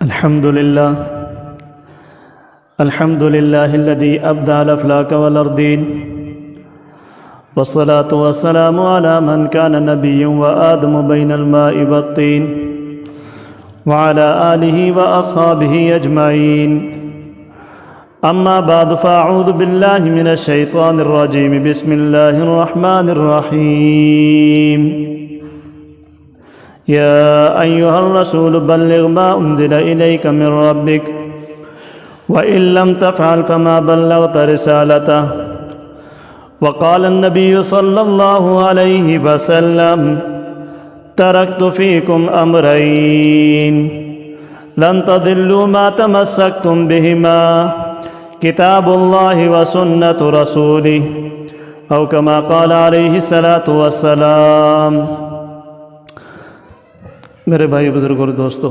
الحمد لله الذي أبدع الأفلاك والأرضين، والصلاة والسلام على من كان نبيا وآدم بين الماء والطين، وعلى آله وأصحابه أجمعين. أما بعد، فأعوذ بالله من الشيطان الرجيم. بسم الله الرحمن الرحيم. يا أيها الرسول بلغ ما أنزل إليك من ربك وإن لم تفعل فما بلغت رسالته. وقال النبي صلى الله عليه وسلم: تركت فيكم أمرين لن تضلوا ما تمسكتم بهما، كتاب الله وسنة رسوله، أو كما قال عليه الصلاة والسلام. میرے بھائی بزرگ اور دوستوں،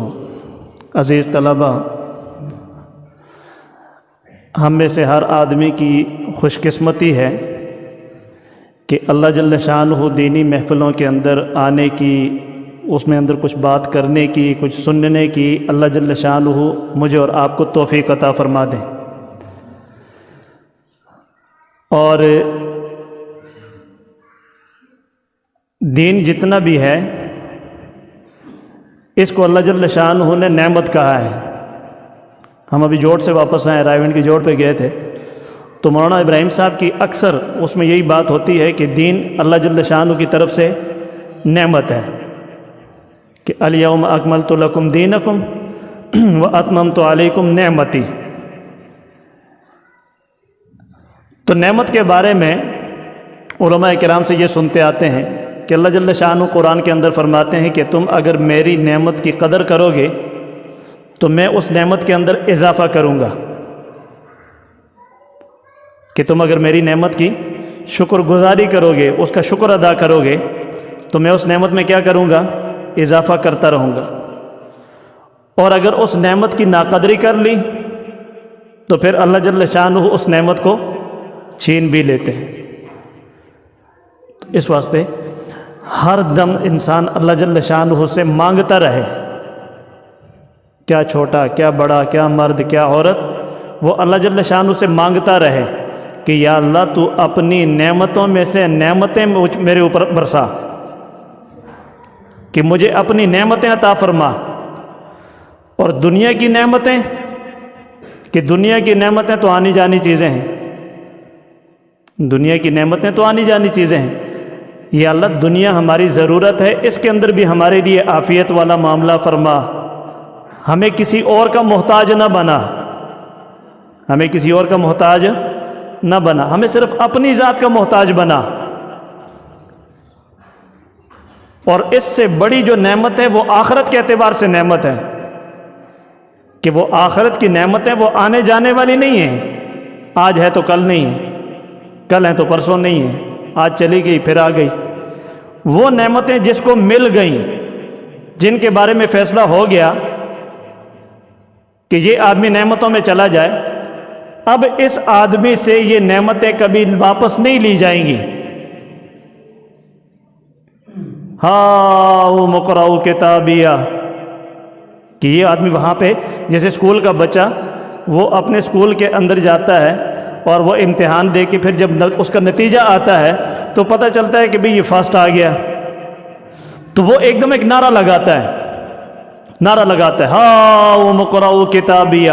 عزیز طلباء، ہم میں سے ہر آدمی کی خوش قسمتی ہے کہ اللہ جل شانہ دینی محفلوں کے اندر آنے کی، اس میں اندر کچھ بات کرنے کی، کچھ سننے کی اللہ جل شانہ مجھے اور آپ کو توفیق عطا فرما دیں. اور دین جتنا بھی ہے اس کو اللہ جل شانہ نے نعمت کہا ہے. ہم ابھی جوڑ سے واپس آئے، رائے ونڈ کی جوڑ پہ گئے تھے، تو مولانا ابراہیم صاحب کی اکثر اس میں یہی بات ہوتی ہے کہ دین اللہ جل شانہ کی طرف سے نعمت ہے کہ الیوم اکملت لکم دینکم واتممت علیکم نعمتی. تو نعمت کے بارے میں علماء کرام سے یہ سنتے آتے ہیں کہ اللہ جل شانہ قرآن کے اندر فرماتے ہیں کہ تم اگر میری نعمت کی قدر کرو گے تو میں اس نعمت کے اندر اضافہ کروں گا. کہ تم اگر میری نعمت کی شکر گزاری کرو گے، اس کا شکر ادا کرو گے، تو میں اس نعمت میں کیا کروں گا؟ اضافہ کرتا رہوں گا. اور اگر اس نعمت کی ناقدری کر لی تو پھر اللہ جل شانہ اس نعمت کو چھین بھی لیتے ہیں. اس واسطے ہر دم انسان اللہ جل شانہ سے مانگتا رہے، کیا چھوٹا، کیا بڑا، کیا مرد، کیا عورت، وہ اللہ جل شانہ سے مانگتا رہے کہ یا اللہ تو اپنی نعمتوں میں سے نعمتیں میرے اوپر برسا، کہ مجھے اپنی نعمتیں عطا فرما. اور دنیا کی نعمتیں، کہ دنیا کی نعمتیں تو آنی جانی چیزیں ہیں، دنیا کی نعمتیں تو آنی جانی چیزیں ہیں. یا اللہ دنیا ہماری ضرورت ہے، اس کے اندر بھی ہمارے لیے عافیت والا معاملہ فرما، ہمیں کسی اور کا محتاج نہ بنا، ہمیں کسی اور کا محتاج نہ بنا، ہمیں صرف اپنی ذات کا محتاج بنا. اور اس سے بڑی جو نعمت ہے وہ آخرت کے اعتبار سے نعمت ہے، کہ وہ آخرت کی نعمت ہے، وہ آنے جانے والی نہیں ہیں. آج ہے تو کل نہیں ہے، کل ہے تو پرسوں نہیں ہے، آج چلی گئی پھر آ گئی. وہ نعمتیں جس کو مل گئیں، جن کے بارے میں فیصلہ ہو گیا کہ یہ آدمی نعمتوں میں چلا جائے، اب اس آدمی سے یہ نعمتیں کبھی واپس نہیں لی جائیں گی. ہاں مقرؤ کتابیہ، کہ یہ آدمی وہاں پہ جیسے اسکول کا بچہ وہ اپنے اسکول کے اندر جاتا ہے اور وہ امتحان دے کے پھر جب اس کا نتیجہ آتا ہے تو پتہ چلتا ہے کہ بھئی یہ فرسٹ آ گیا، تو وہ ایک دم ایک نعرہ لگاتا ہے ہاں مقرؤ کتابیہ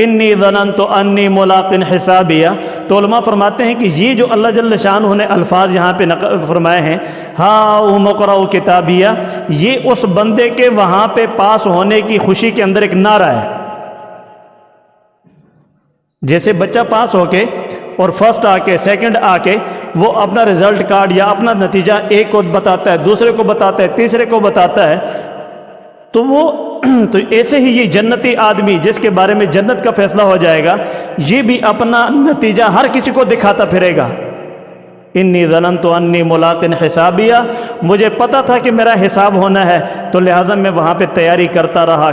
انی ظننت انی ملاق حسابیہ. تو علماء فرماتے ہیں کہ یہ جو اللہ جل شانہ نے الفاظ یہاں پہ نقل فرمائے ہیں، ہاں مقرؤ کتابیہ، یہ اس بندے کے وہاں پہ پاس ہونے کی خوشی کے اندر ایک نعرہ ہے. جیسے بچہ پاس ہو کے اور فرسٹ آ کے، سیکنڈ آ کے وہ اپنا رزلٹ کارڈ یا اپنا نتیجہ ایک کو بتاتا ہے، دوسرے کو بتاتا ہے، تیسرے کو بتاتا ہے، تو ایسے ہی یہ جنتی آدمی جس کے بارے میں جنت کا فیصلہ ہو جائے گا، یہ بھی اپنا نتیجہ ہر کسی کو دکھاتا پھرے گا. انی ظننت انی ملاق حسابیہ، مجھے پتا تھا کہ میرا حساب ہونا ہے، تو لہٰذا میں وہاں پہ تیاری کرتا رہا،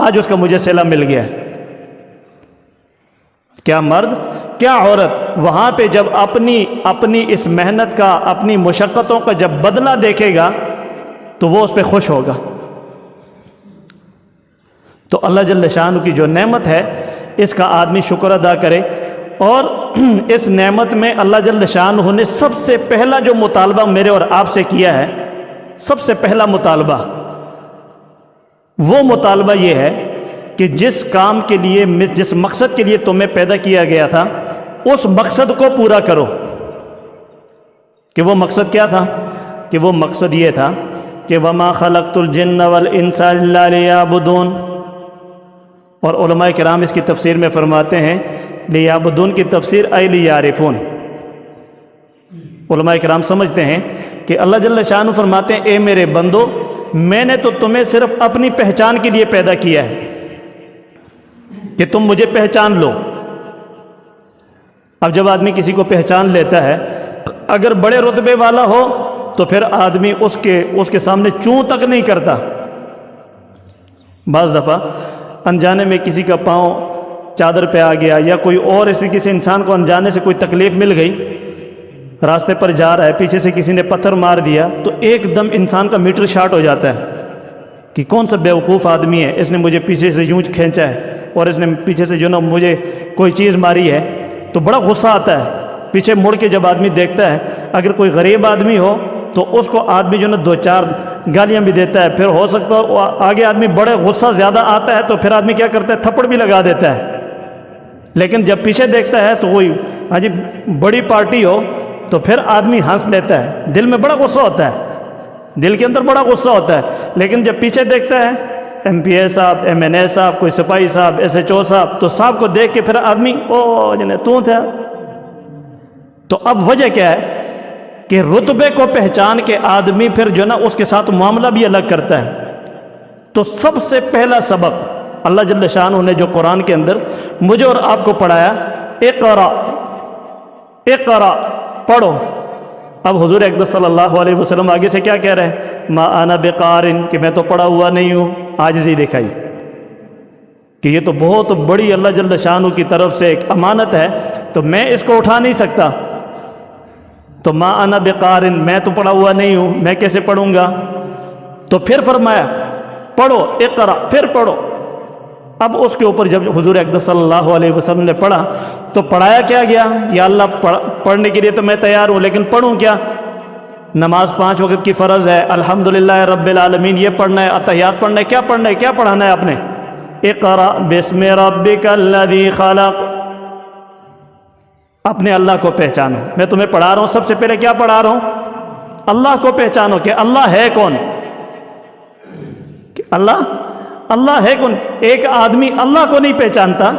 آج اس کا مجھے صلہ مل گیا. کیا مرد کیا عورت وہاں پہ جب اپنی اس محنت کا، اپنی مشقتوں کا جب بدلہ دیکھے گا تو وہ اس پہ خوش ہوگا. تو اللہ جل شانہ کی جو نعمت ہے اس کا آدمی شکر ادا کرے. اور اس نعمت میں اللہ جل شانہ نے سب سے پہلا جو مطالبہ میرے اور آپ سے کیا ہے، سب سے پہلا مطالبہ، وہ مطالبہ یہ ہے کہ جس کام کے لیے، جس مقصد کے لیے تمہیں پیدا کیا گیا تھا، اس مقصد کو پورا کرو. کہ وہ مقصد کیا تھا؟ کہ وہ مقصد یہ تھا کہ وَمَا خَلَقْتُ الْجِنَّ وَالْإِنسَ إِلَّا لِيَعْبُدُونَ. اور علماء کرام اس کی تفسیر میں فرماتے ہیں لیعبدون کی تفسیر اے لیعرفون. علماء کرام سمجھتے ہیں کہ اللہ جل شانہ فرماتے ہیں اے میرے بندو، میں نے تو تمہیں صرف اپنی پہچان کے لیے پیدا کیا ہے کہ تم مجھے پہچان لو. اب جب آدمی کسی کو پہچان لیتا ہے، اگر بڑے رتبے والا ہو تو پھر آدمی اس کے سامنے چوں تک نہیں کرتا. بعض دفعہ انجانے میں کسی کا پاؤں چادر پہ آ گیا، یا کوئی اور کسی انسان کو انجانے سے کوئی تکلیف مل گئی، راستے پر جا رہا ہے، پیچھے سے کسی نے پتھر مار دیا، تو ایک دم انسان کا میٹر شارٹ ہو جاتا ہے کہ کون سا بیوقوف آدمی ہے، اس نے مجھے پیچھے سے یوں کھینچا ہے اور اس نے پیچھے سے جو نا مجھے کوئی چیز ماری ہے. تو بڑا غصہ آتا ہے. پیچھے مڑ کے جب آدمی دیکھتا ہے، اگر کوئی غریب آدمی ہو تو اس کو آدمی جو نا دو چار گالیاں بھی دیتا ہے. پھر ہو سکتا ہے آگے آدمی بڑے غصہ زیادہ آتا ہے تو پھر آدمی کیا کرتا ہے، تھپڑ بھی لگا دیتا ہے. لیکن جب پیچھے دیکھتا ہے تو کوئی جی بڑی پارٹی ہو تو پھر آدمی ہنس لیتا ہے. دل میں بڑا غصہ ہوتا ہے، دل کے اندر بڑا غصہ ہوتا ہے، لیکن جب پیچھے دیکھتا ہے ایم پی اے صاحب، ایم این اے صاحب، کوئی سپاہی صاحب، ایس ایچ او صاحب، تو صاحب کو دیکھ کے پھر آدمی تو تھا. تو اب وجہ کیا ہے کہ رتبے کو پہچان کے آدمی پھر جو نا اس کے ساتھ معاملہ بھی الگ کرتا ہے. تو سب سے پہلا سبق اللہ جل شانہ نے جو قرآن کے اندر مجھے اور آپ کو پڑھایا، اقرا، اقرا، پڑھو. اب حضور اقدس صلی اللہ علیہ وسلم آگے سے کیا کہہ رہے ہیں، ما انا بقارن، کہ میں تو پڑھا ہوا نہیں ہوں. عاجزی دکھائی کہ یہ تو بہت بڑی اللہ جل شانہ کی طرف سے ایک امانت ہے، تو میں اس کو اٹھا نہیں سکتا. تو ما انا بقارن، میں تو پڑھا ہوا نہیں ہوں، میں کیسے پڑھوں گا. تو پھر فرمایا پڑھو، اقرا، پھر پڑھو. اب اس کے اوپر جب حضور اقدس صلی اللہ علیہ وسلم نے پڑھا تو پڑھایا کیا گیا، یا اللہ پڑھنے کے لیے تو میں تیار ہوں، لیکن پڑھوں کیا. نماز 5 وقت کی فرض ہے، الحمدللہ رب العالمین یہ پڑھنا ہے، اتحیات پڑھنا ہے، کیا پڑھنا ہے، کیا پڑھانا ہے آپ نے. اقرا بسم ربک الذی خلق. اپنے اللہ کو پہچانو. میں تمہیں پڑھا رہا ہوں، سب سے پہلے کیا پڑھا رہا ہوں، اللہ کو پہچانو کہ اللہ ہے کون. کہ اللہ ہے کون. ایک آدمی اللہ کو نہیں پہچانتا،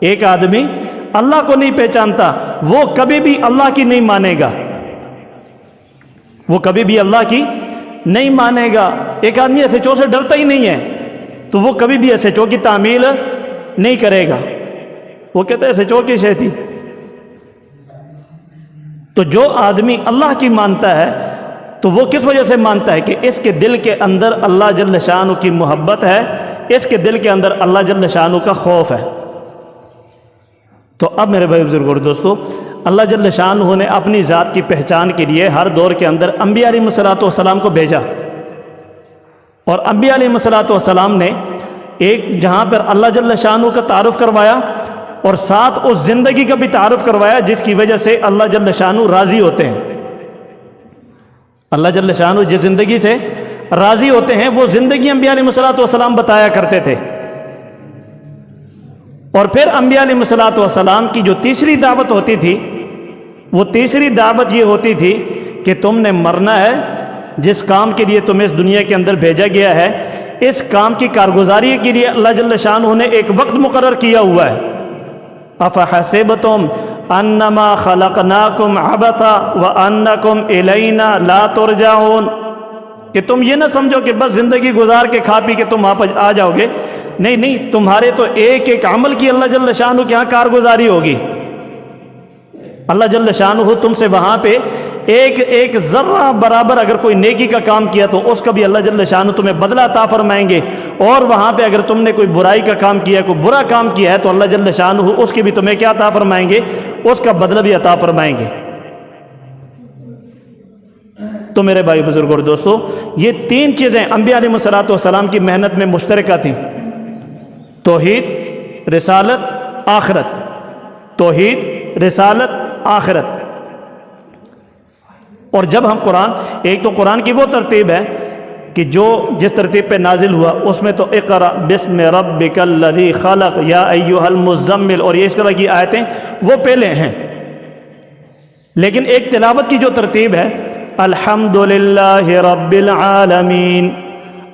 ایک آدمی اللہ کو نہیں پہچانتا، وہ کبھی بھی اللہ کی نہیں مانے گا، وہ کبھی بھی اللہ کی نہیں مانے گا. ایک آدمی ایسے چو سے ڈرتا ہی نہیں ہے تو وہ کبھی بھی ایسے چو کی تعمیل نہیں کرے گا. وہ کہتا ہے ایسے چو کی شے تھی. تو جو آدمی اللہ کی مانتا ہے تو وہ کس وجہ سے مانتا ہے کہ اس کے دل کے اندر اللہ جل شانہ کی محبت ہے، اس کے دل کے اندر اللہ جل شانہ کا خوف ہے. تو اب میرے بھائی بزرگ اور دوستو، اللہ جل شانہ نے اپنی ذات کی پہچان کے لیے ہر دور کے اندر انبیاء علیہ الصلوۃ والسلام کو بھیجا. اور انبیاء علیہ الصلوۃ والسلام نے ایک جہاں پر اللہ جل شانہ کا تعارف کروایا اور ساتھ اس زندگی کا بھی تعارف کروایا جس کی وجہ سے اللہ جل شانہ راضی ہوتے ہیں. اللہ جل شانہ جس زندگی سے راضی ہوتے ہیں وہ زندگی انبیاء علیہ الصلوۃ والسلام بتایا کرتے تھے. اور پھر انبیاء علیہ الصلوۃ والسلام کی جو تیسری دعوت ہوتی تھی، وہ تیسری دعوت یہ ہوتی تھی کہ تم نے مرنا ہے، جس کام کے لیے تمہیں اس دنیا کے اندر بھیجا گیا ہے، اس کام کی کارگزاری کے لیے اللہ جل شانہ نے ایک وقت مقرر کیا ہوا ہے. افحسبتم انما خلقناکم عبثا وانکم الینا لا ترجعون. کہ تم یہ نہ سمجھو کہ بس زندگی گزار کے کھا پی کے تم آ جاؤ گے. نہیں، تمہارے تو ایک ایک عمل کی اللہ جل شانہ کے یہاں کارگزاری ہوگی. اللہ جل شانہ تم سے وہاں پہ ایک ایک ذرہ برابر اگر کوئی نیکی کا کام کیا تو اس کا بھی اللہ جل شانہ تمہیں بدلہ عطا فرمائیں گے. اور وہاں پہ اگر تم نے کوئی برائی کا کام کیا، کوئی برا کام کیا ہے تو اللہ جل شانہ اس کی بھی تمہیں کیا عطا فرمائیں گے، اس کا بدلہ بھی عطا فرمائیں گے. تو میرے بھائی بزرگ اور دوستو، یہ تین چیزیں انبیاء علیہ الصلوۃ والسلام کی محنت میں مشترکہ تھیں. توحید، رسالت، آخرت، توحید، رسالت، آخرت۔ اور جب ہم قرآن، ایک تو قرآن کی وہ ترتیب ہے کہ جو جس ترتیب پہ نازل ہوا اس میں تو اقرأ بسم ربک الذی خلق یا ایھا المزمل اور یہ اس طرح کی آیتیں وہ پہلے ہیں، لیکن ایک تلاوت کی جو ترتیب ہے الحمدللہ رب العالمین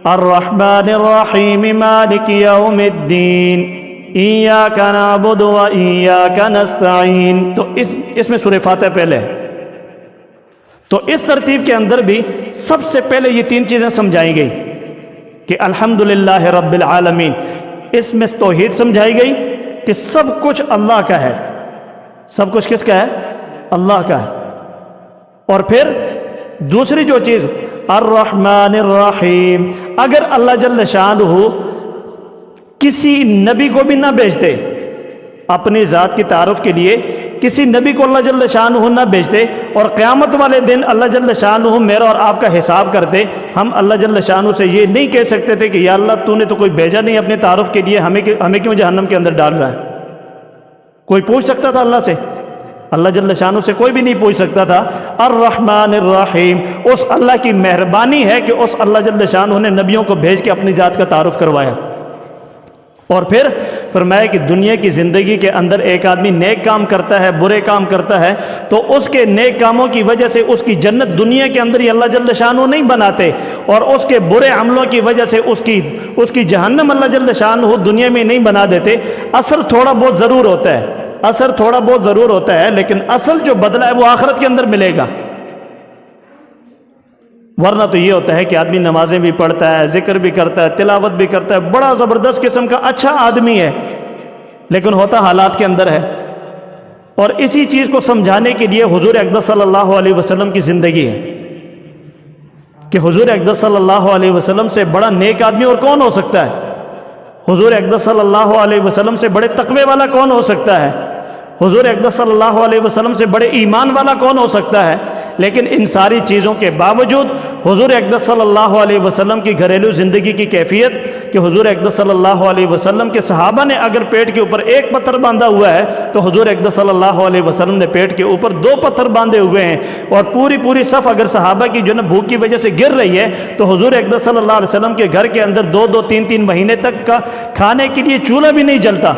الرحمن الرحیم مالک یوم الدین ایاک نعبد و ایاک نستعین، تو اس میں سورہ فاتحہ پہلے ہے۔ تو اس ترتیب کے اندر بھی سب سے پہلے یہ تین چیزیں سمجھائی گئی کہ الحمدللہ رب العالمین، اس میں توحید سمجھائی گئی کہ سب کچھ اللہ کا ہے۔ سب کچھ کس کا ہے؟ اللہ کا ہے۔ اور پھر دوسری جو چیز الرحمن الرحیم، اگر اللہ جل شانہ کسی نبی کو بھی نہ بھیجتے اپنی ذات کی تعارف کے لیے، کسی نبی کو اللہ جل شانہ نہ بھیجتے اور قیامت والے دن اللہ جل شانہ میرا اور آپ کا حساب کرتے، ہم اللہ جل شانہ سے یہ نہیں کہہ سکتے تھے کہ یا اللہ تو نے تو کوئی بھیجا نہیں اپنے تعارف کے لیے، ہمیں کیوں جہنم کے اندر ڈال رہا ہے؟ کوئی پوچھ سکتا تھا اللہ سے؟ اللہ جل شانہ سے کوئی بھی نہیں پوچھ سکتا تھا۔ الرحمن الرحیم، اس اللہ کی مہربانی ہے کہ اس اللہ جل شانہ نے نبیوں کو بھیج کے اپنی ذات کا تعارف کروایا۔ اور پھر فرمایا کہ دنیا کی زندگی کے اندر ایک آدمی نیک کام کرتا ہے، برے کام کرتا ہے، تو اس کے نیک کاموں کی وجہ سے اس کی جنت دنیا کے اندر ہی اللہ جل شانہ نہیں بناتے، اور اس کے برے عملوں کی وجہ سے اس کی جہنم اللہ جل شانہ دنیا میں نہیں بنا دیتے۔ اثر تھوڑا بہت ضرور ہوتا ہے، اثر تھوڑا بہت ضرور ہوتا ہے، لیکن اصل جو بدلہ ہے وہ آخرت کے اندر ملے گا۔ ورنہ تو یہ ہوتا ہے کہ آدمی نمازیں بھی پڑھتا ہے، ذکر بھی کرتا ہے، تلاوت بھی کرتا ہے، بڑا زبردست قسم کا اچھا آدمی ہے، لیکن ہوتا حالات کے اندر ہے۔ اور اسی چیز کو سمجھانے کے لیے حضور اقدس صلی اللہ علیہ وسلم کی زندگی ہے کہ حضور اقدس صلی اللہ علیہ وسلم سے بڑا نیک آدمی اور کون ہو سکتا ہے؟ حضور اقدس صلی اللہ علیہ وسلم سے بڑے تقوی والا کون ہو سکتا ہے؟ حضور اقدس صلی اللہ علیہ وسلم سے بڑے ایمان والا کون ہو سکتا ہے؟ لیکن ان ساری چیزوں کے باوجود حضور اقدس صلی اللہ علیہ وسلم کی گھریلو زندگی کی کیفیت کہ حضور اقدس صلی اللہ علیہ وسلم کے صحابہ نے اگر پیٹ کے اوپر ایک پتھر باندھا ہوا ہے تو حضور اقدس صلی اللہ علیہ وسلم نے پیٹ کے اوپر 2 پتھر باندھے ہوئے ہیں، اور پوری صف اگر صحابہ کی جو نا بھوک کی وجہ سے گر رہی ہے تو حضور اقدس صلی اللہ علیہ وسلم کے گھر کے اندر 2 3 مہینے تک کا کھانے کے لیے چولہا بھی نہیں جلتا۔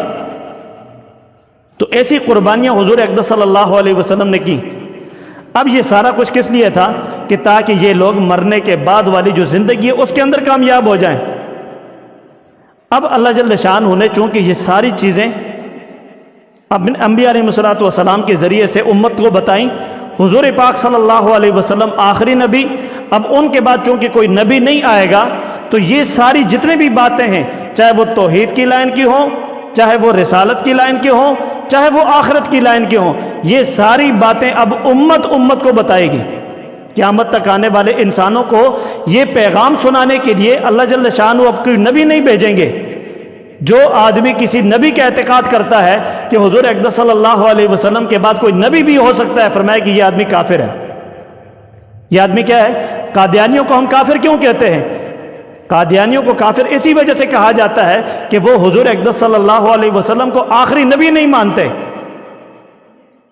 تو ایسی قربانیاں حضور اقدس صلی اللہ علیہ وسلم نے کی۔ اب یہ سارا کچھ کس لیے تھا؟ کہ تاکہ یہ لوگ مرنے کے بعد والی جو زندگی ہے اس کے اندر کامیاب ہو جائیں۔ اب اللہ جل شانہ نے چونکہ یہ ساری چیزیں اپنے انبیاء علیہ الصلوۃ والسلام کے ذریعے سے امت کو بتائیں، حضور پاک صلی اللہ علیہ وسلم آخری نبی، اب ان کے بعد چونکہ کوئی نبی نہیں آئے گا تو یہ ساری جتنے بھی باتیں ہیں، چاہے وہ توحید کی لائن کی ہوں، چاہے وہ رسالت کی لائن کی ہوں، چاہے وہ آخرت کی لائن کی ہوں، یہ ساری باتیں اب امت کو بتائے گی۔ قیامت تک آنے والے انسانوں کو یہ پیغام سنانے کے لیے اللہ جل شانہ اب کوئی نبی نہیں بھیجیں گے۔ جو آدمی کسی نبی کا اعتقاد کرتا ہے کہ حضور اقدس صلی اللہ علیہ وسلم کے بعد کوئی نبی بھی ہو سکتا ہے، فرمایا کہ یہ آدمی کافر ہے۔ یہ آدمی کیا ہے؟ قادیانیوں کو ہم کافر کیوں کہتے ہیں؟ قادیانیوں کو کافر اسی وجہ سے کہا جاتا ہے کہ وہ حضور اقدس صلی اللہ علیہ وسلم کو آخری نبی نہیں مانتے،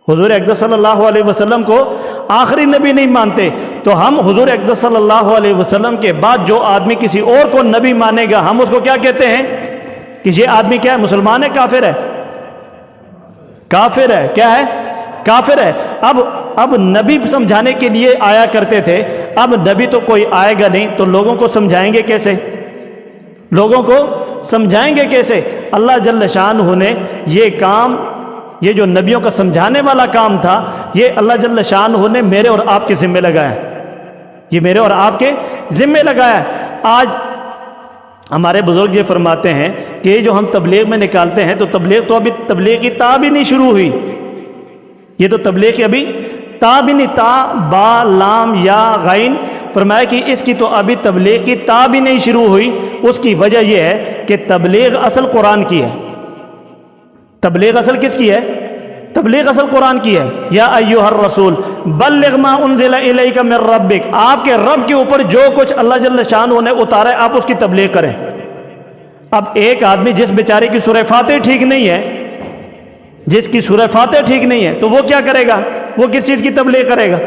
حضور اقدس صلی اللہ علیہ وسلم کو آخری نبی نہیں مانتے۔ تو ہم حضور اقدس صلی اللہ علیہ وسلم کے بعد جو آدمی کسی اور کو نبی مانے گا، ہم اس کو کیا کہتے ہیں؟ کہ یہ آدمی کیا ہے؟ مسلمان ہے؟ کافر ہے؟ کافر ہے۔ کیا ہے؟ کافر ہے۔ اب نبی سمجھانے کے لیے آیا کرتے تھے، اب نبی تو کوئی آئے گا نہیں، تو لوگوں کو سمجھائیں گے کیسے؟ لوگوں کو سمجھائیں گے کیسے؟ اللہ جل شانہ نے یہ کام، یہ جو نبیوں کا سمجھانے والا کام تھا، یہ اللہ جل شانہ نے میرے اور آپ کے ذمہ لگایا، یہ میرے اور آپ کے ذمہ لگایا۔ آج ہمارے بزرگ یہ فرماتے ہیں کہ یہ جو ہم تبلیغ میں نکالتے ہیں، تو تبلیغ تو ابھی تبلیغ کی تا بھی نہیں شروع ہوئی، یہ تو تبلیغ کی ابھی تا بھی نہیں، تا با لام یا غین، فرمایا کہ اس کی تو ابھی تبلیغ کی تا بھی نہیں شروع ہوئی۔ اس کی وجہ یہ ہے کہ تبلیغ اصل قرآن کی ہے۔ تبلیغ اصل کس کی ہے؟ تبلیغ اصل قرآن کی ہے۔ یا ایھا الرسول بلغ ما انزل الیک من ربک، آپ کے رب کے اوپر جو کچھ اللہ جل شانہ نے اتارا ہے آپ اس کی تبلیغ کریں۔ اب ایک آدمی جس بیچارے کی سورہ فاتح ٹھیک نہیں ہے، جس کی سورہ فاتح ٹھیک نہیں ہے، تو وہ کیا کرے گا؟ وہ کس چیز کی تبلیغ کرے گا؟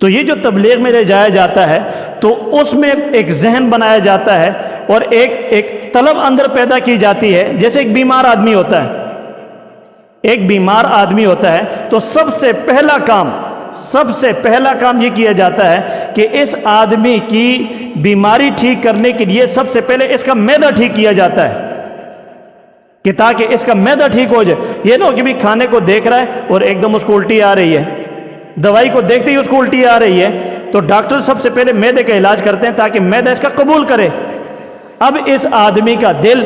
تو یہ جو تبلیغ میں لے جایا جاتا ہے تو اس میں ایک ذہن بنایا جاتا ہے اور ایک طلب اندر پیدا کی جاتی ہے. جیسے ایک بیمار آدمی ہوتا ہے، ایک بیمار آدمی ہوتا ہے تو سب سے پہلا کام یہ کیا جاتا ہے کہ اس آدمی کی بیماری ٹھیک کرنے کے لیے سب سے پہلے اس کا معدہ ٹھیک کیا جاتا ہے کہ تاکہ اس کا معدہ ٹھیک ہو جائے. یہ نہ ہو کہ بھی کھانے کو دیکھ رہا ہے اور ایک دم اس کو الٹی آ رہی ہے، دوائی کو دیکھتے ہی اس کو الٹی آ رہی ہے، تو ڈاکٹر سب سے پہلے معدے کا علاج کرتے ہیں تاکہ معدہ اس کا قبول کرے. اب اس آدمی کا دل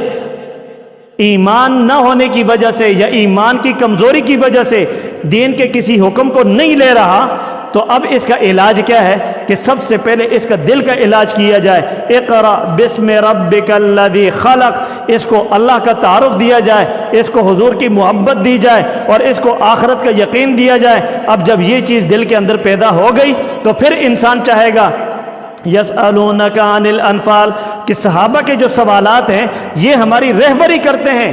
ایمان نہ ہونے کی وجہ سے یا ایمان کی کمزوری کی وجہ سے دین کے کسی حکم کو نہیں لے رہا، تو اب اس کا علاج کیا ہے کہ سب سے پہلے اس کا دل کا علاج کیا جائے. اقرا بسم ربک الذی خلق، اس کو اللہ کا تعارف دیا جائے، اس کو حضور کی محبت دی جائے اور اس کو آخرت کا یقین دیا جائے. اب جب یہ چیز دل کے اندر پیدا ہو گئی تو پھر انسان چاہے گا. یسألونک عن الانفال، کہ صحابہ کے جو سوالات ہیں یہ ہماری رہبری کرتے ہیں،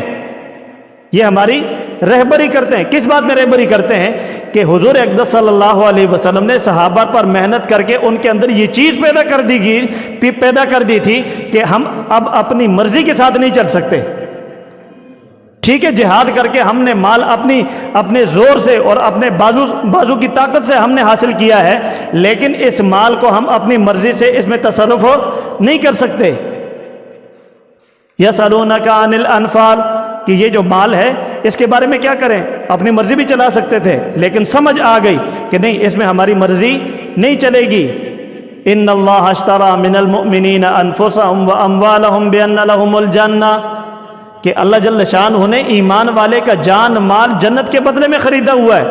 یہ ہماری رہبری کرتے ہیں. کس بات میں رہبری کرتے ہیں؟ کہ حضور اقدس صلی اللہ علیہ وسلم نے صحابہ پر محنت کر کے ان کے اندر یہ چیز پیدا کر دی تھی کہ ہم اب اپنی مرضی کے ساتھ نہیں چل سکتے. ٹھیک ہے، جہاد کر کے ہم نے مال اپنے زور سے اور اپنے بازو کی طاقت سے ہم نے حاصل کیا ہے، لیکن اس مال کو ہم اپنی مرضی سے اس میں تصرف نہیں کر سکتے. یسألونک عن الانفال، کہ یہ جو مال ہے اس کے بارے میں کیا کریں؟ اپنی مرضی بھی چلا سکتے تھے، لیکن سمجھ آ گئی کہ نہیں، اس میں ہماری مرضی نہیں چلے گی. ان اللہ اشتری من المؤمنین انفسهم واموالهم بان لهم الجنہ، کہ اللہ جل شانہ نے ایمان والے کا جان مال جنت کے بدلے میں خریدا ہوا ہے.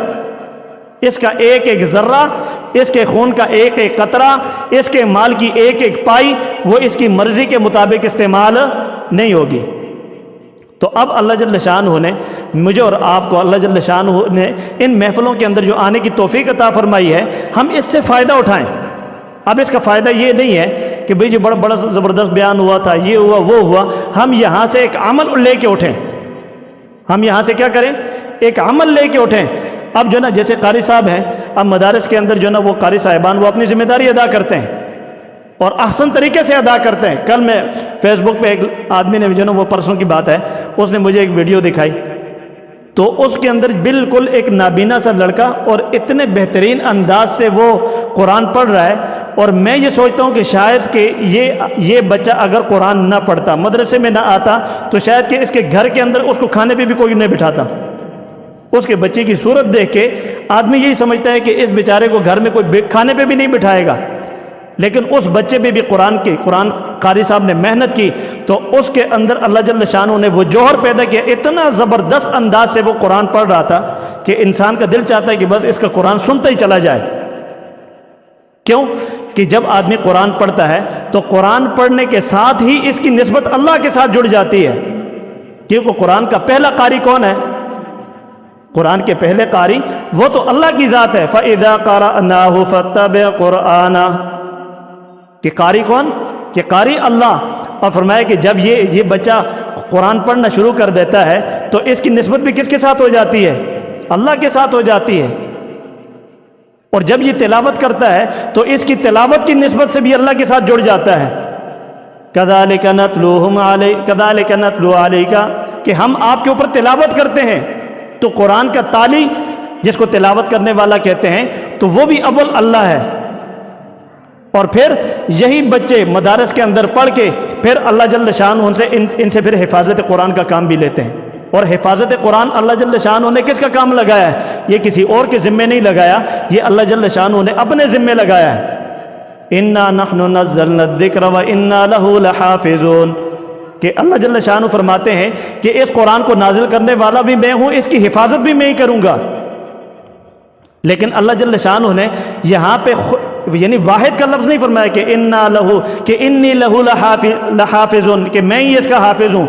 اس کا ایک ایک ذرہ، اس کے خون کا ایک ایک قطرہ، اس کے مال کی ایک ایک پائی وہ اس کی مرضی کے مطابق استعمال نہیں ہوگی. تو اب اللہ جل شانہ نے مجھے اور آپ کو، اللہ جل شانہ نے ان محفلوں کے اندر جو آنے کی توفیق عطا فرمائی ہے، ہم اس سے فائدہ اٹھائیں. اب اس کا فائدہ یہ نہیں ہے کہ بھئی جو بڑا زبردست بیان ہوا تھا، یہ ہوا وہ ہوا. ہم یہاں سے ایک عمل لے کے اٹھیں، ہم یہاں سے کیا کریں؟ ایک عمل لے کے اٹھیں. اب جو نا جیسے قاری صاحب ہیں، اب مدارس کے اندر جو نا وہ قاری صاحبان وہ اپنی ذمہ داری ادا کرتے ہیں اور احسن طریقے سے ادا کرتے ہیں. کل میں فیس بک پہ ایک آدمی نے جو نا، وہ پرسوں کی بات ہے، اس نے مجھے ایک ویڈیو دکھائی، تو اس کے اندر بالکل ایک نابینا سا لڑکا اور اتنے بہترین انداز سے وہ قرآن پڑھ رہا ہے. اور میں یہ سوچتا ہوں کہ شاید کہ یہ بچہ اگر قرآن نہ پڑھتا، مدرسے میں نہ آتا، تو شاید کہ اس کے گھر کے اندر اس کو کھانے پہ بھی کوئی نہیں بٹھاتا. اس کے بچے کی صورت دیکھ کے آدمی یہی سمجھتا ہے کہ اس بیچارے کو گھر میں کوئی کھانے پہ بھی نہیں بٹھائے گا. لیکن اس بچے پہ بھی قرآن قاری صاحب نے محنت کی، تو اس کے اندر اللہ جل شانہ نے وہ جوہر پیدا کیا. اتنا زبردست انداز سے وہ قرآن پڑھ رہا تھا کہ انسان کا دل چاہتا ہے کہ بس اس کا قرآن سنتا ہی چلا جائے. کیوں؟ کہ جب آدمی قرآن پڑھتا ہے تو قرآن پڑھنے کے ساتھ ہی اس کی نسبت اللہ کے ساتھ جڑ جاتی ہے. کیونکہ قرآن کا پہلا قاری کون ہے؟ قرآن کے پہلے قاری وہ تو اللہ کی ذات ہے. فَإِذَا قَرَأْنَاهُ فَاتَّبِعْ قُرْآنَهُ، کہ قاری کون؟ کہ قاری اللہ. اور فرمایا کہ جب یہ بچہ قرآن پڑھنا شروع کر دیتا ہے تو اس کی نسبت بھی کس کے ساتھ ہو جاتی ہے؟ اللہ کے ساتھ ہو جاتی ہے. اور جب یہ تلاوت کرتا ہے تو اس کی تلاوت کی نسبت سے بھی اللہ کے ساتھ جڑ جاتا ہے. كَذَلِكَ نَتْلُو عَلَيْكَ، کہ ہم آپ کے اوپر تلاوت کرتے ہیں. تو قرآن کا تالی جس کو تلاوت کرنے والا کہتے ہیں، تو وہ بھی اول اللہ ہے. اور پھر یہی بچے مدارس کے اندر پڑھ کے پھر اللہ جل شانہ ان سے پھر حفاظت قرآن کا کام بھی لیتے ہیں. اور حفاظت قرآن اللہ جل شانہ نے کس کا کام لگایا ہے؟ یہ کسی اور کے ذمے نہیں لگایا، یہ اللہ جل شانہ نے اپنے ذمے لگایا ہے. اِنَّا نَحْنُ نَزَّلْنَا الذِّكْرَ وَإِنَّا لَهُ لَحَافِظُونَ، کہ اللہ جل شانہ فرماتے ہیں کہ اس قرآن کو نازل کرنے والا بھی میں ہوں، اس کی حفاظت بھی میں ہی کروں گا. لیکن اللہ جل شانہ نے یہاں پہ یعنی واحد کا لفظ نہیں فرمایا کہ اِنَّا لَهُ، کہ اِنِّي لَهُ لَحَافِظٌ، کہ میں ہی اس کا حافظ ہوں.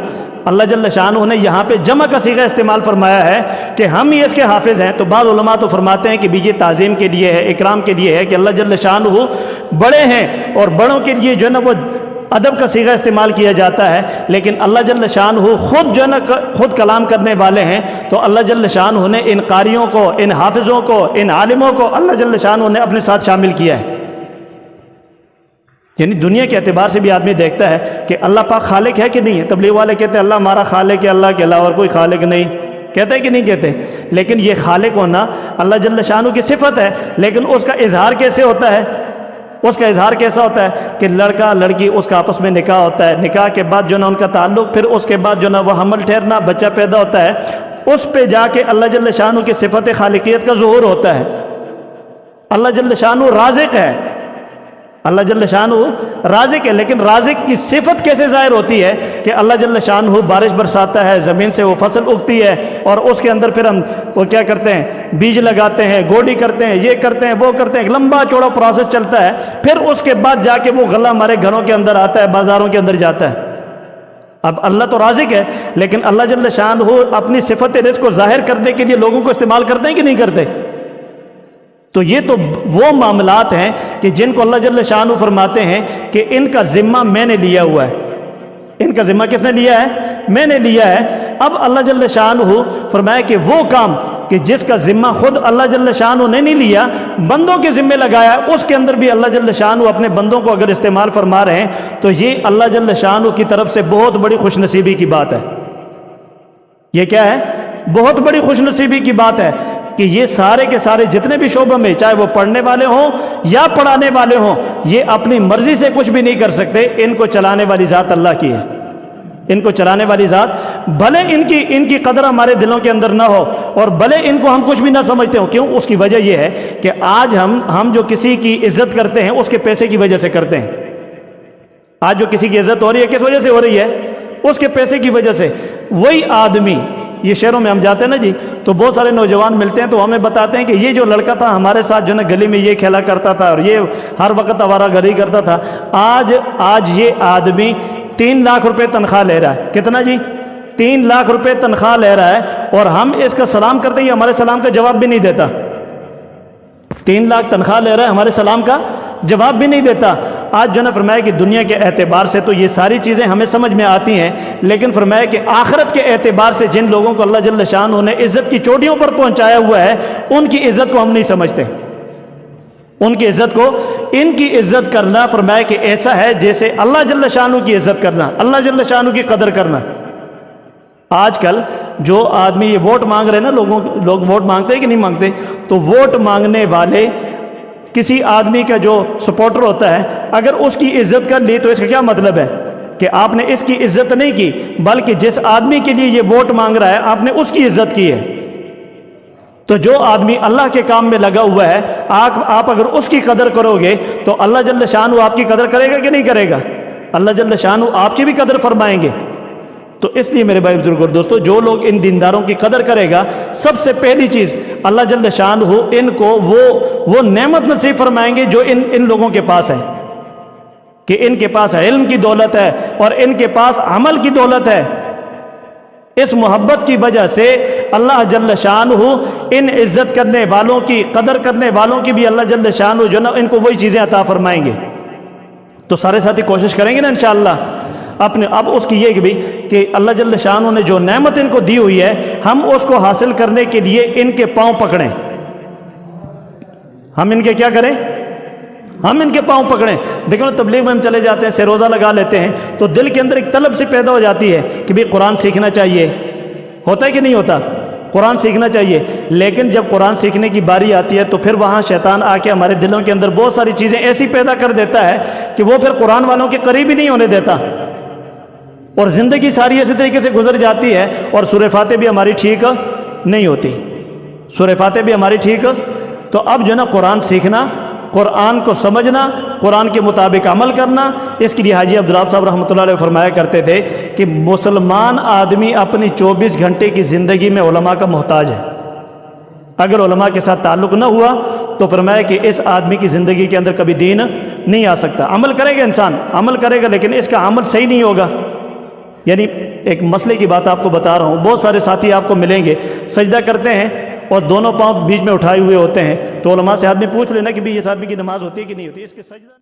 اللہ جل شانہ نے یہاں پہ جمع کا صیغہ استعمال فرمایا ہے کہ ہم ہی اس کے حافظ ہیں. تو بعض علماء تو فرماتے ہیں کہ بھی یہ تعظیم کے لیے ہے، اکرام کے لیے ہے، کہ اللہ جل شانہ بڑے ہیں اور بڑوں کے لیے جو ہے نا وہ ادب کا صیغہ استعمال کیا جاتا ہے، لیکن اللہ جل شانہ خود جو ہے نا خود کلام کرنے والے ہیں، تو اللہ جل شانہ نے ان قاریوں کو، ان حافظوں کو، ان عالموں کو اللہ جل شانہ نے اپنے ساتھ شامل کیا ہے۔ یعنی دنیا کے اعتبار سے بھی آدمی دیکھتا ہے کہ اللہ پاک خالق ہے کہ نہیں ہے۔ تبلیغ والے کہتے ہیں اللہ ہمارا خالق ہے، اللہ کے علاوہ اور کوئی خالق نہیں، کہتے ہیں کہ نہیں کہتے؟ لیکن یہ خالق ہونا اللہ جل شانہ کی صفت ہے، لیکن اس کا اظہار کیسے ہوتا ہے؟ اس کا اظہار کیسا ہوتا ہے کہ لڑکا لڑکی اس کا آپس میں نکاح ہوتا ہے، نکاح کے بعد جو نا ان کا تعلق، پھر اس کے بعد جو نا وہ حمل ٹھہرنا، بچہ پیدا ہوتا ہے، اس پہ جا کے اللہ جل شانہ کی صفت خالقیت کا ظہور ہوتا ہے۔ اللہ جل شانہ رازق ہے، اللہ جل شانہ رازق ہے، لیکن رازق کی صفت کیسے ظاہر ہوتی ہے کہ اللہ جل شانہ بارش برساتا ہے، زمین سے وہ فصل اگتی ہے، اور اس کے اندر پھر ہم وہ کیا کرتے ہیں، بیج لگاتے ہیں، گوڈی کرتے ہیں، یہ کرتے ہیں، وہ کرتے ہیں، ایک لمبا چوڑا پروسیس چلتا ہے، پھر اس کے بعد جا کے وہ غلہ ہمارے گھروں کے اندر آتا ہے، بازاروں کے اندر جاتا ہے۔ اب اللہ تو رازق ہے، لیکن اللہ جل شانہ اپنی صفت رزق کو ظاہر کرنے کے لیے لوگوں کو استعمال کرتے ہیں کہ نہیں کرتے؟ تو یہ تو وہ معاملات ہیں کہ جن کو اللہ جل شانہ فرماتے ہیں کہ ان کا ذمہ میں نے لیا ہوا ہے۔ ان کا ذمہ کس نے لیا ہے؟ میں نے لیا ہے۔ اب اللہ جل شانہ فرمایا کہ وہ کام کہ جس کا ذمہ خود اللہ جل شانہ نے نہیں لیا، بندوں کے ذمے لگایا، اس کے اندر بھی اللہ جل شانہ اپنے بندوں کو اگر استعمال فرما رہے ہیں تو یہ اللہ جل شانہ کی طرف سے بہت بڑی خوش نصیبی کی بات ہے۔ یہ کیا ہے؟ بہت بڑی خوش نصیبی کی بات ہے کہ یہ سارے کے سارے جتنے بھی شعبوں میں، چاہے وہ پڑھنے والے ہوں یا پڑھانے والے ہوں، یہ اپنی مرضی سے کچھ بھی نہیں کر سکتے، ان کو چلانے والی ذات اللہ کی ہے۔ ان کو چلانے والی ذات، بھلے ان کی قدر ہمارے دلوں کے اندر نہ ہو، اور بھلے ان کو ہم کچھ بھی نہ سمجھتے ہوں۔ کیوں؟ اس کی وجہ یہ ہے کہ آج ہم جو کسی کی عزت کرتے ہیں اس کے پیسے کی وجہ سے کرتے ہیں۔ آج جو کسی کی عزت ہو رہی ہے کس وجہ سے ہو رہی ہے؟ اس کے پیسے کی وجہ سے۔ وہی آدمی، یہ شہروں میں ہم جاتے ہیں نا جی، تو بہت سارے نوجوان ملتے ہیں تو ہمیں بتاتے ہیں کہ یہ جو لڑکا تھا ہمارے ساتھ جو نا گلی میں یہ کھیلا کرتا تھا اور یہ ہر وقت آوارہ گری کرتا تھا، آج یہ آدمی 3 لاکھ روپے تنخواہ لے رہا ہے۔ کتنا جی؟ 3 لاکھ روپے تنخواہ لے رہا ہے، اور ہم اس کا سلام کرتے ہیں، ہمارے سلام کا جواب بھی نہیں دیتا۔ 3 لاکھ تنخواہ لے رہا ہے، ہمارے سلام کا جواب بھی نہیں دیتا۔ آج جو نے فرمایا کہ دنیا کے اعتبار سے تو یہ ساری چیزیں ہمیں سمجھ میں آتی ہیں، لیکن فرمایا کہ آخرت کے اعتبار سے جن لوگوں کو اللہ جل شانہ نے عزت کی چوٹیوں پر پہنچایا ہوا ہے، ان کی عزت کو ہم نہیں سمجھتے۔ ان کی عزت کو، ان کی عزت کرنا فرمایا کہ ایسا ہے جیسے اللہ جل شانہ کی عزت کرنا، اللہ جل شانہ کی قدر کرنا۔ آج کل جو آدمی یہ ووٹ مانگ رہے ہیں نا، لوگ ووٹ مانگتے ہیں کہ نہیں مانگتے؟ تو ووٹ مانگنے والے کسی آدمی کا جو سپورٹر ہوتا ہے، اگر اس کی عزت کر لی تو اس کا کیا مطلب ہے؟ کہ آپ نے اس کی عزت نہیں کی، بلکہ جس آدمی کے لیے یہ ووٹ مانگ رہا ہے آپ نے اس کی عزت کی ہے۔ تو جو آدمی اللہ کے کام میں لگا ہوا ہے، آپ اگر اس کی قدر کرو گے تو اللہ جل شانہ آپ کی قدر کرے گا کہ نہیں کرے گا؟ اللہ جل شانہ آپ کی بھی قدر فرمائیں گے۔ تو اس لیے میرے بھائی بزرگ اور دوستو، جو لوگ ان دینداروں کی قدر کرے گا، سب سے پہلی چیز اللہ جل شانہ ان کو وہ نعمت نصیب فرمائیں گے جو ان لوگوں کے پاس ہے، کہ ان کے پاس علم کی دولت ہے اور ان کے پاس عمل کی دولت ہے۔ اس محبت کی وجہ سے اللہ جل شانہ ان عزت کرنے والوں کی، قدر کرنے والوں کی بھی اللہ جل شانہ جو نا ان کو وہی چیزیں عطا فرمائیں گے۔ تو سارے ساتھی کوشش کریں گے نا انشاءاللہ اپنے، اب اس کی یہ بھی کہ اللہ جل شانہ نے جو نعمت ان کو دی ہوئی ہے، ہم اس کو حاصل کرنے کے لیے ان کے پاؤں پکڑیں۔ ہم ان کے کیا کریں؟ ہم ان کے پاؤں پکڑیں۔ دیکھو تبلیغ میں ہم چلے جاتے ہیں، سے روزہ لگا لیتے ہیں، تو دل کے اندر ایک طلب سی پیدا ہو جاتی ہے کہ بھی قرآن سیکھنا چاہیے، ہوتا ہے کہ نہیں ہوتا؟ قرآن سیکھنا چاہیے، لیکن جب قرآن سیکھنے کی باری آتی ہے تو پھر وہاں شیطان آ کے ہمارے دلوں کے اندر بہت ساری چیزیں ایسی پیدا کر دیتا ہے کہ وہ پھر قرآن والوں کے قریب ہی نہیں ہونے دیتا، اور زندگی ساری ایسے طریقے سے گزر جاتی ہے، اور سورہ فاتح بھی ہماری ٹھیک نہیں ہوتی، سورہ فاتح بھی ہماری ٹھیک۔ تو اب جو نا قرآن سیکھنا، قرآن کو سمجھنا، قرآن کے مطابق عمل کرنا، اس کے لیے حاجی عبدالرب صاحب رحمۃ اللہ علیہ فرمایا کرتے تھے کہ مسلمان آدمی اپنی 24 گھنٹے کی زندگی میں علماء کا محتاج ہے۔ اگر علماء کے ساتھ تعلق نہ ہوا تو فرمایا کہ اس آدمی کی زندگی کے اندر کبھی دین نہیں آ سکتا۔ عمل کرے گا انسان، عمل کرے گا، لیکن اس کا عمل صحیح نہیں ہوگا۔ یعنی ایک مسئلے کی بات آپ کو بتا رہا ہوں، بہت سارے ساتھی آپ کو ملیں گے سجدہ کرتے ہیں اور دونوں پاؤں بیچ میں اٹھائے ہوئے ہوتے ہیں، تو علماء سے آدمی پوچھ لینا کہ بھی اس آدمی کی نماز ہوتی ہے کہ نہیں ہوتی، اس کے سجدہ